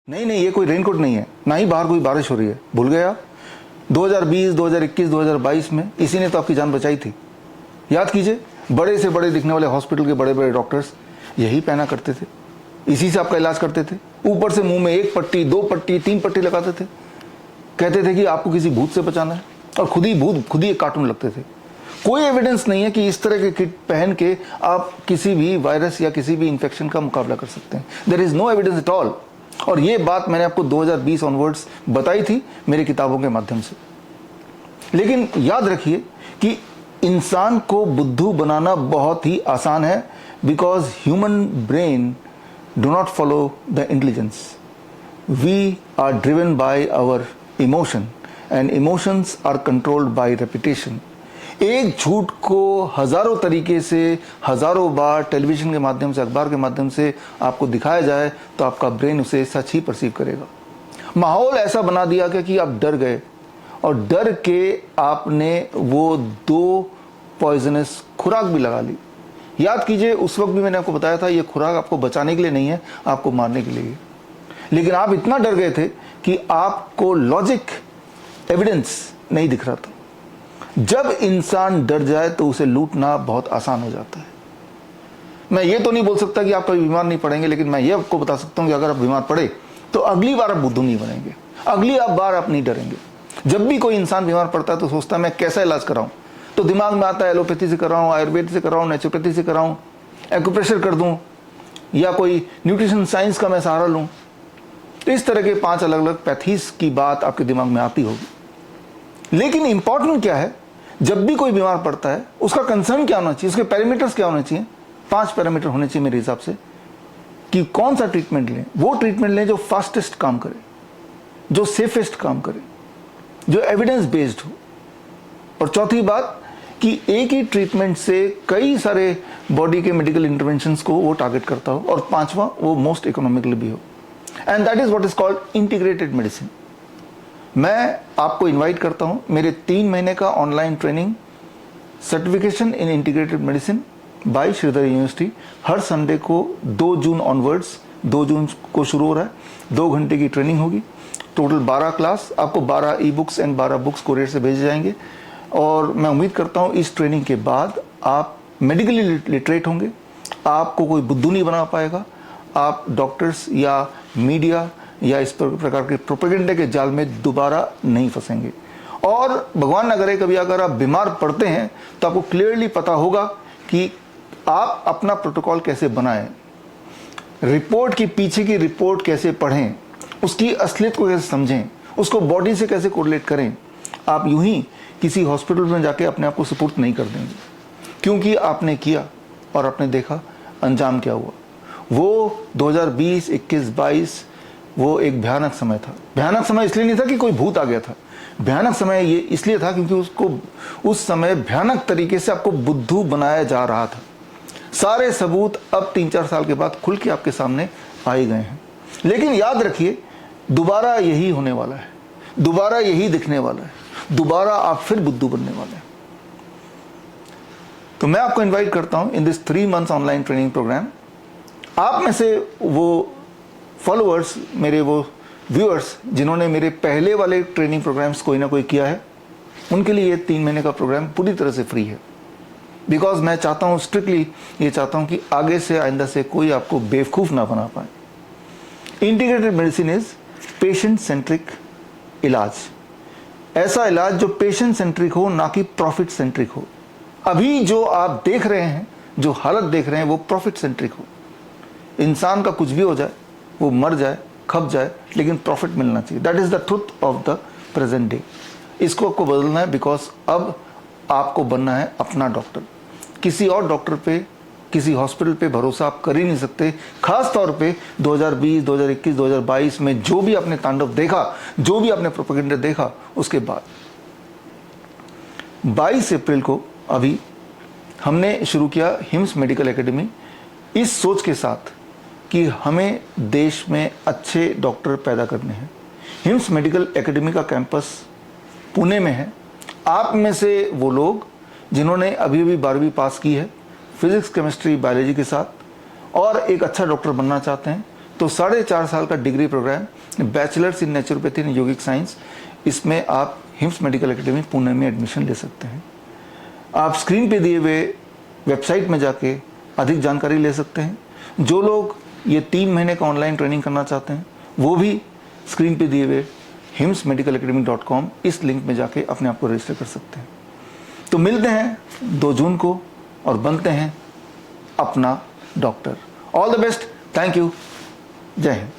नहीं नहीं, ये कोई रेनकोट नहीं है, ना ही बाहर कोई बारिश हो रही है। भूल गए आप 2020, 2021, 2022 में इसी ने तो आपकी जान बचाई थी। याद कीजिए, बड़े से बड़े दिखने वाले हॉस्पिटल के बड़े बड़े डॉक्टर्स यही पहना करते थे, इसी से आपका इलाज करते थे। ऊपर से मुंह में 1 पट्टी, 2 पट्टी, 3 पट्टी लगाते थे, कहते थे कि आपको किसी भूत से बचाना है, और खुद ही एक कार्टून लगते थे। कोई एविडेंस नहीं है कि इस तरह के किट पहन के आप किसी भी वायरस या किसी भी इंफेक्शन का मुकाबला कर सकते हैं। There is no evidence at all. और ये बात मैंने आपको 2020 ऑनवर्ड्स बताई थी मेरी किताबों के माध्यम से। लेकिन याद रखिए कि इंसान को बुद्धू बनाना बहुत ही आसान है, because human brain do not follow the intelligence. We are driven by our emotion and emotions are controlled by repetition. एक झूठ को हजारों तरीके से, हजारों बार टेलीविजन के माध्यम से, अखबार के माध्यम से आपको दिखाया जाए तो आपका ब्रेन उसे सच ही परसीव करेगा। माहौल ऐसा बना दिया गया कि आप डर गए, और डर के आपने वो 2 पॉइजनस खुराक भी लगा ली। याद कीजिए, उस वक्त भी मैंने आपको बताया था ये खुराक आपको बचाने के लिए नहीं है, आपको मारने के लिए। लेकिन आप इतना डर गए थे कि आपको लॉजिक, एविडेंस नहीं दिख रहा था। जब इंसान डर जाए तो उसे लूटना बहुत आसान हो जाता है। मैं ये तो नहीं बोल सकता कि आप कभी बीमार नहीं पड़ेंगे, लेकिन मैं ये आपको बता सकता हूं कि अगर आप बीमार पड़े तो अगली बार आप बुद्धू नहीं बनेंगे, अगली बार आप नहीं डरेंगे। जब भी कोई इंसान बीमार पड़ता है तो सोचता है मैं कैसा इलाज कराऊं, तो दिमाग में आता है एलोपैथी से कराऊं, आयुर्वेद से कराऊं, नेचुरोपैथी से कराऊं, एक्यूप्रेशर कर दूं, या कोई न्यूट्रिशन साइंस का मैं सहारा लूं। तो इस तरह के 5 अलग अलग पैथीज की बात आपके दिमाग में आती होगी। लेकिन इंपॉर्टेंट क्या है, जब भी कोई बीमार पड़ता है उसका कंसर्न क्या होना चाहिए, उसके पैरामीटर्स क्या होने चाहिए? 5 पैरामीटर होने चाहिए मेरे हिसाब से, कि कौन सा ट्रीटमेंट लें। वो ट्रीटमेंट लें जो फास्टेस्ट काम करे, जो सेफेस्ट काम करे, जो एविडेंस बेस्ड हो। और चौथी बात कि एक ही ट्रीटमेंट से कई सारे बॉडी के मेडिकल इंटरवेंशंस को वो टारगेट करता हो। और 5वां, वो मोस्ट इकोनॉमिकल भी हो। And that is what is called integrated medicine. मैं आपको इनवाइट करता हूं मेरे 3 महीने का online training, certification in integrated medicine by Shridhar university. हर संडे को 2 जून ऑनवर्ड्स, 2 जून को शुरू हो रहा है। 2 घंटे की ट्रेनिंग होगी, टोटल 12 क्लास। आपको 12 e books and 12 books courier से भेजे जाएंगे। और मैं उम्मीद करता हूं इस ट्रेनिंग के बाद आप मेडिकली लिटरेट होंगे, आपको कोई बुद्धू नहीं बना पाएगा, आप डॉक्टर्स या मीडिया या इस प्रकार के प्रोपेगेंडे के जाल में दोबारा नहीं फंसेंगे। और भगवान न करे कभी अगर आप बीमार पड़ते हैं तो आपको क्लियरली पता होगा कि आप अपना प्रोटोकॉल कैसे बनाएं, रिपोर्ट की पीछे की रिपोर्ट कैसे पढ़ें, उसकी असलियत को कैसे समझें, उसको बॉडी से कैसे कोरिलेट करें। आप यूं ही किसी हॉस्पिटल में जाके अपने आप को सुपुर्द नहीं कर देंगे, क्योंकि आपने किया और आपने देखा अंजाम क्या हुआ। वो 2020, 21, 22 वो एक भयानक समय था। भयानक समय इसलिए नहीं था कि कोई भूत आ गया था, भयानक समय ये इसलिए था क्योंकि उसको उस समय भयानक तरीके से आपको बुद्धू बनाया जा रहा था। सारे सबूत अब 3-4 साल के बाद खुल के आपके सामने आ ही गए हैं। लेकिन याद रखिए, दोबारा यही होने वाला है, दोबारा यही दिखने वाला है, दोबारा आप फिर बुद्धू बनने वाले हैं। तो मैं आपको इन्वाइट करता हूं in this 3 months online training program. आप में से वो फॉलोअर्स, मेरे वो व्यूअर्स जिन्होंने मेरे पहले वाले ट्रेनिंग प्रोग्राम्स कोई ना कोई किया है, उनके लिए ये 3 महीने का प्रोग्राम पूरी तरह से फ्री है। बिकॉज मैं चाहता हूँ, स्ट्रिक्टली ये चाहता हूँ कि आगे से आइंदा से कोई आपको बेवकूफ़ ना बना पाए। Integrated medicine is patient centric इलाज, ऐसा इलाज जो पेशेंट सेंट्रिक हो, ना कि प्रॉफिट सेंट्रिक हो। अभी जो आप देख रहे हैं, जो हालत देख रहे हैं, वो प्रॉफिट सेंट्रिक हो। इंसान का कुछ भी हो जाए, वो मर जाए, खप जाए, लेकिन प्रॉफिट मिलना चाहिए। That is the truth of the present day. इसको आपको बदलना है, बिकॉज अब आपको बनना है अपना डॉक्टर। किसी और डॉक्टर पे, किसी हॉस्पिटल पे भरोसा आप कर ही नहीं सकते। खास तौर पे 2020, 2021, 2022 में जो भी आपने तांडव देखा, जो भी आपने प्रोपेगेंडा देखा, उसके बाद 22 अप्रैल को अभी हमने शुरू किया हिम्स मेडिकल एकेडमी, इस सोच के साथ कि हमें देश में अच्छे डॉक्टर पैदा करने हैं। हिम्स मेडिकल एकेडमी का कैंपस पुणे में है। आप में से वो लोग जिन्होंने अभी अभी 12वीं पास की है फिजिक्स, केमिस्ट्री, बायोलॉजी के साथ, और एक अच्छा डॉक्टर बनना चाहते हैं, तो 4.5 साल का degree program bachelors in naturopathy and yogic science, इसमें आप हिम्स मेडिकल एकेडमी पुणे में एडमिशन ले सकते हैं। आप स्क्रीन पे दिए हुए वेबसाइट में जाके अधिक जानकारी ले सकते हैं। जो लोग ये 3 महीने का ऑनलाइन ट्रेनिंग करना चाहते हैं वो भी स्क्रीन पे दिए हुए himsmedicalacademy.com इस लिंक में जाके अपने आप को रजिस्टर कर सकते हैं। तो मिलते हैं 2 जून को और बनते हैं अपना doctor. All the best, thank you, जय हिंद।